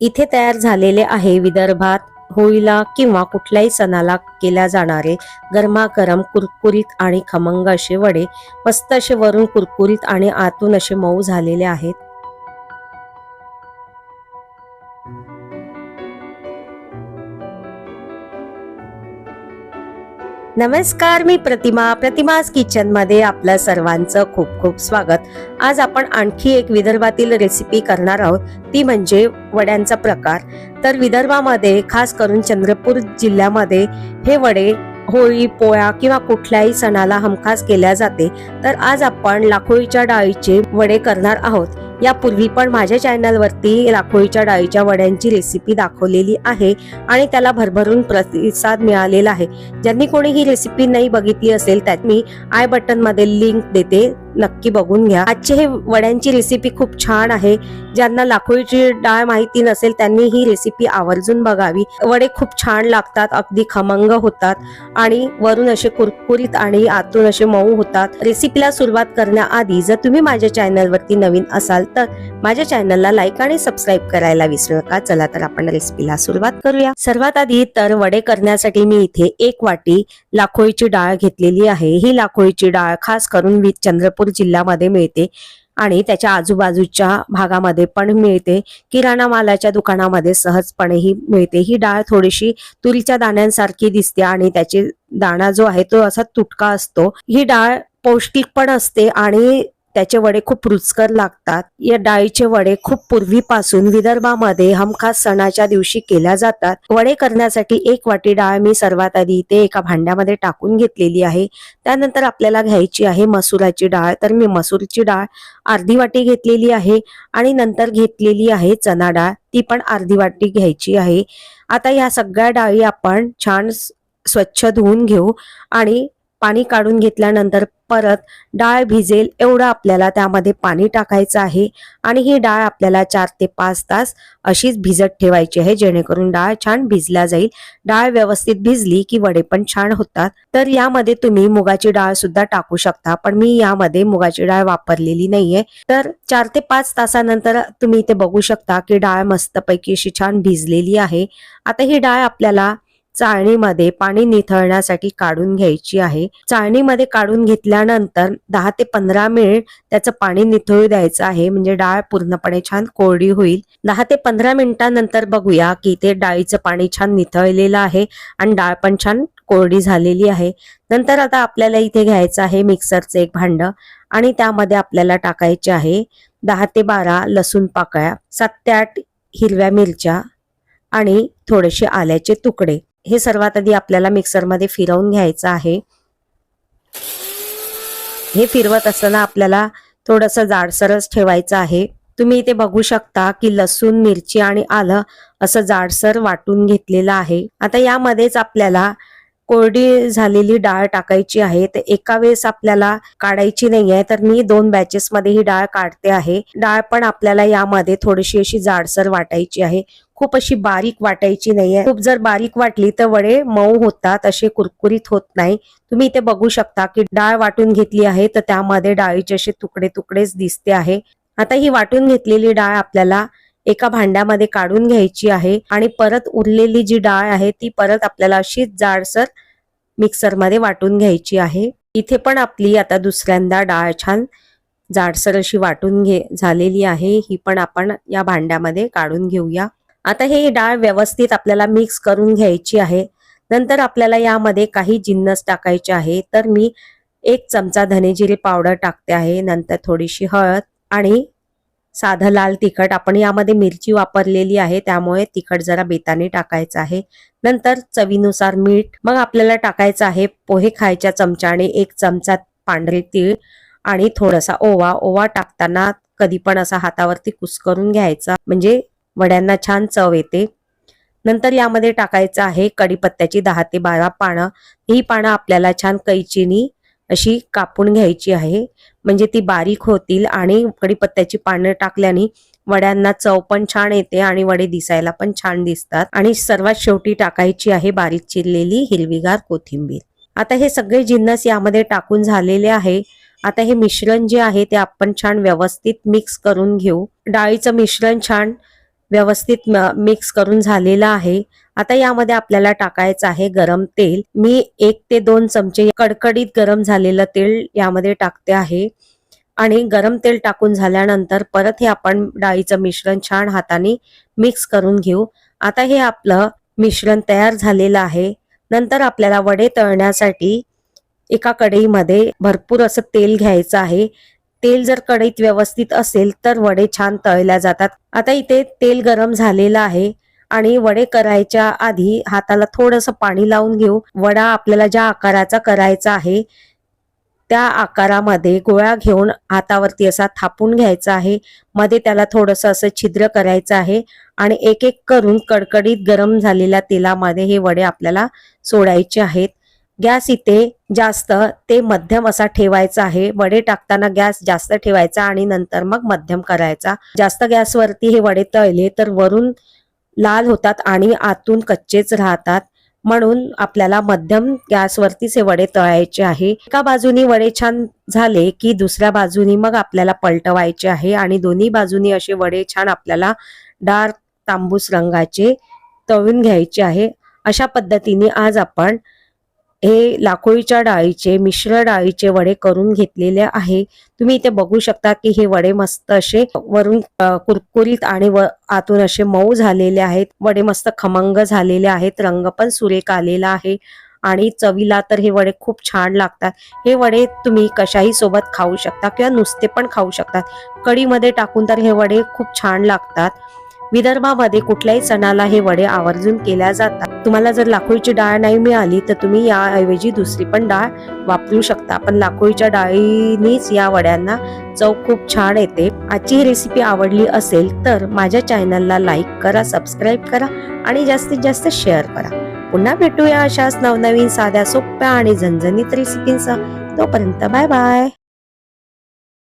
इथे तयार झालेले आहे विदर्भात होळीला किंवा कुठल्याही सणाला केल्या जाणारे गरमागरम कुरकुरीत आणि खमंग असे वडे. मस्त असे वरून कुरकुरीत आणि आतून असे मऊ झालेले आहेत. नमस्कार, मी प्रतिमाज किचन मध्ये आपलं सर्वांचं खूप खूप स्वागत. आज आपण आणखी एक विदर्भातील रेसिपी करणार आहोत, ती म्हणजे वड्यांचा प्रकार. तर विदर्भामध्ये खास करून चंद्रपूर जिल्ह्यामध्ये हे वडे होळी, पोळ्या किंवा कुठल्याही सणाला हमखास केल्या जाते. तर आज आपण लाखोळीच्या डाळीचे वडे करणार आहोत. यापूर्वी पण माझ्या चॅनलवरती लाखोळीच्या डाळीच्या वड्यांची रेसिपी दाखवलेली आहे आणि त्याला भरभरून प्रतिसाद मिळालेला आहे. ज्यांनी कोणी ही रेसिपी नाही बघितली असेल त्यात मी आय बटन मध्ये लिंक देते, नक्की बघून घ्या. आजची हे वड्यांची रेसिपी खूप छान आहे. ज्यांना लाखोळीची डाळ माहिती नसेल त्यांनी ही रेसिपी आवर्जून बघावी. वडे खूप छान लागतात, अगदी खमंग होतात आणि वरून असे कुरकुरीत आणि आतून असे मऊ होतात. रेसिपीला सुरुवात करण्याआधी जर तुम्ही माझ्या चॅनलवरती नवीन असाल तर माझ्या चॅनलला लाईक आणि सबस्क्राईब करायला विसरू नका. चला तर आपण रेसिपीला सुरुवात करूया. सर्वात आधी तर वडे करण्यासाठी मी इथे 1 वाटी लाखोळीची डाळ घेतलेली आहे. ही लाखोळीची डाळ खास करून चंद्रपूर जिल्ह्यामध्ये मिळते आणि त्याच्या आजूबाजूच्या भागामध्ये पण मिळते. किराणा मालाच्या दुकानामध्ये सहजपणेही मिळते. ही डाळ थोडीशी तुरीच्या दाण्यांसारखी दिसते आणि त्याचे दाणा जो आहे तो असा तुटका असतो. ही डाळ पौष्टिक पण असते आणि त्याचे वडे खूप रुचकर लागतात. या डाळीचे वडे खूप पूर्वीपासून विदर्भामध्ये हमखास सणाच्या दिवशी केल्या जातात. वडे करण्यासाठी 1 वाटी डाळ मी सर्वात आधी इथे एका भांड्यामध्ये टाकून घेतलेली आहे. त्यानंतर आपल्याला घ्यायची आहे मसुराची डाळ. तर मी मसूरची डाळ अर्धी वाटी घेतलेली आहे आणि नंतर घेतलेली आहे चना डाळ, ती पण अर्धी वाटी घ्यायची आहे. आता या सगळ्या डाळी आपण छान स्वच्छ धुवून घेऊ आणि पाणी काढून घेतल्यानंतर परत डाळ भिजेल एवढं आपल्याला त्यामध्ये पाणी टाकायचं आहे आणि ही डाळ आपल्याला 4 ते 5 तास अशीच भिजत ठेवायची आहे, जेणेकरून डाळ छान भिजल्या जाईल. डाळ व्यवस्थित भिजली की वडे पण छान होतात. तर यामध्ये तुम्ही मुगाची डाळ सुद्धा टाकू शकता, पण मी यामध्ये मुगाची डाळ वापरलेली नाहीये. तर 4 ते 5 तासानंतर तुम्ही इथे बघू शकता की डाळ मस्तपैकी अशी छान भिजलेली आहे. आता ही डाळ आपल्याला चाळणीमध्ये पाणी निथळण्यासाठी काढून घ्यायची आहे. चाळणीमध्ये काढून घेतल्यानंतर 10 ते 15 मिनिट त्याचं पाणी निथळू द्यायचं आहे, म्हणजे डाळ पूर्णपणे छान कोरडी होईल. 10 ते 15 मिनिटांनंतर बघूया की ते डाळीचं पाणी छान निथळलेलं आहे आणि डाळ पण छान कोरडी झालेली आहे. नंतर आता आपल्याला इथे घ्यायचं आहे मिक्सरचं एक भांड आणि त्यामध्ये आपल्याला टाकायचे आहे 10 ते 12 लसूण पाकळ्या, 7 ते 8 हिरव्या मिरच्या आणि थोडेसे आल्याचे तुकडे. हे सर्वात आधी आपल्याला मिक्सरमध्ये फिरवून घ्यायचं आहे. हे फिरवत असताना आपल्याला थोडंसं जाडसरच ठेवायचं आहे. तुम्ही इथे बघू शकता की लसूण, मिरची आणि आलं असं जाडसर वाटून घेतलेलं आहे. आता यामध्येच आपल्याला कोरडी झालेली डाळ टाकायची आहे. तर एका वेळेस आपल्याला काढायची नाहीये, तर मी 2 बॅचेस मध्ये ही डाळ काढते आहे. डाळ पण आपल्याला यामध्ये थोडीशी अशी जाडसर वाटायची आहे, खूप अशी बारीक वाटायची नाहीये. खूप जर बारीक वाटली तर वडे मऊ होतात, असे कुरकुरीत होत नाही. तुम्ही इथे बघू शकता की डाळ वाटून घेतली आहे, तर त्यामध्ये डाळीचे असे तुकडे तुकडेच दिसते आहे. आता ही वाटून घेतलेली डाळ आपल्याला एका भांड्यामध्ये काढून घ्यायची आहे आणि परत उरलेली जी डाळ आहे ती परत आपल्याला अशीच जाडसर मिक्सरमध्ये वाटून घ्यायची आहे. इथे पण आपली आता दुसऱ्यांदा डाळ छान जाडसर अशी वाटून झालेली आहे. ही पण आपण या भांड्यामध्ये काढून घेऊया. आता हे डाळ व्यवस्थित आपल्याला मिक्स करून घ्यायची आहे. नंतर आपल्याला यामध्ये काही जिन्नस टाकायचे आहे. तर मी 1 चमचा धने जिरे पावडर टाकते आहे, नंतर थोडीशी हळद आणि साधं लाल तिखट. आपण यामध्ये मिरची वापरलेली आहे त्यामुळे तिखट जरा बेताने टाकायचं आहे. नंतर चवीनुसार मीठ. मग आपल्याला टाकायचं आहे पोहे खायच्या चमच्याने 1 चमचा पांढरे तीळ आणि थोडासा ओवा. ओवा टाकताना कधी पण असा हातावरती कुस्करून घ्यायचा, म्हणजे वड्यांना छान चव येते. नंतर यामध्ये टाकायचं आहे कढीपत्त्याची 10 ते 12 पानं. ही पानं आपल्याला छान कैचीनी अशी कापून घ्यायची आहे, म्हणजे ती बारीक होतील आणि कढीपत्त्याची पानं टाकल्याने वड्यांना चव पण छान येते आणि वडे दिसायला पण छान दिसतात. आणि सर्वात शेवटी टाकायची आहे बारीक चिरलेली हिरवीगार कोथिंबीर. आता हे सगळे जिन्नस यामध्ये टाकून झालेले आहे. आता हे मिश्रण जे आहे ते आपण छान व्यवस्थित मिक्स करून घेऊ. डाळीचं मिश्रण छान व्यवस्थित मिक्स करून झालेला आहे. आता यामध्ये आपल्याला टाकायचं आहे गरम तेल. मी 1 ते 2 चमचे कडकडीत गरम झालेलं तेल यामध्ये टाकते आहे. आणि गरम तेल टाकून झाल्यानंतर परत हे आपण डाळीचं मिश्रण छान हाताने मिक्स करून घेऊ. आता हे आपलं मिश्रण तयार झालेलं आहे. नंतर आपल्याला वडे तळण्यासाठी एका कढईमध्ये भरपूर असं तेल घ्यायचं आहे. तेल जर कढईत व्यवस्थित असेल तर वडे छान तळल्या जातात. आता इथे तेल गरम झालेलं आहे आणि वडे करायच्या आधी हाताला थोडंसं पाणी लावून घेऊ. वडा आपल्याला ज्या आकाराचा करायचा आहे त्या आकारामध्ये गोळा घेऊन हातावरती असा थापून घ्यायचा आहे. मध्ये त्याला थोडंसं असं छिद्र करायचं आहे आणि एक एक करून कडकडीत गरम झालेल्या तेलामध्ये हे वडे आपल्याला सोडायचे आहेत. गॅस इथे जास्त ते मध्यम असा ठेवायचा आहे. वडे टाकताना गॅस जास्त ठेवायचा आणि नंतर मग मध्यम करायचा. जास्त गॅसवरती हे वडे तळले तर वरून लाल होतात आणि आतून कच्चेच राहतात. म्हणून आपल्याला मध्यम गॅसवरतीच हे वडे तळायचे आहे. एका बाजूनी वडे छान झाले की दुसऱ्या बाजूनी मग आपल्याला पलटवायचे आहे आणि दोन्ही बाजूनी असे वडे छान आपल्याला डार्क तांबूस रंगाचे तळून घ्यायचे आहे. अशा पद्धतीने आज आपण हे लाखोळीच्या डाळीचे मिश्र डाळीचे वडे करून घेतलेले आहे. तुम्ही इथे बघू शकता की हे वडे मस्त असे वरून कुरकुरीत आणि आतून असे मऊ झालेले आहेत. वडे मस्त खमंग झालेले आहेत. रंग पण सुरेख आलेला आहे आणि चवीला तर हे वडे खूप छान लागतात. हे वडे तुम्ही कशाही सोबत खाऊ शकता किंवा नुसते पण खाऊ शकतात. कढीमध्ये टाकून तर हे वडे खूप छान लागतात. विदर्भामध्ये कुठल्याही सणाला हे वडे आवर्जून केल्या जातात. तुम्हाला जर लाखोळीची डाळ नाही मिळाली तर तुम्ही याऐवजी दुसरी पण डाळ वापरू शकता. पण लाखोळीच्या डाळीनीच या वड्यांना चव खूप छान येते. आजची ही रेसिपी आवडली असेल तर माझ्या चॅनलला लाईक करा, सबस्क्राईब करा आणि जास्तीत जास्त शेअर करा. पुन्हा भेटूया अशाच नवनवीन साध्या सोप्या आणि झणझणीत रेसिपींसह. तोपर्यंत बाय बाय.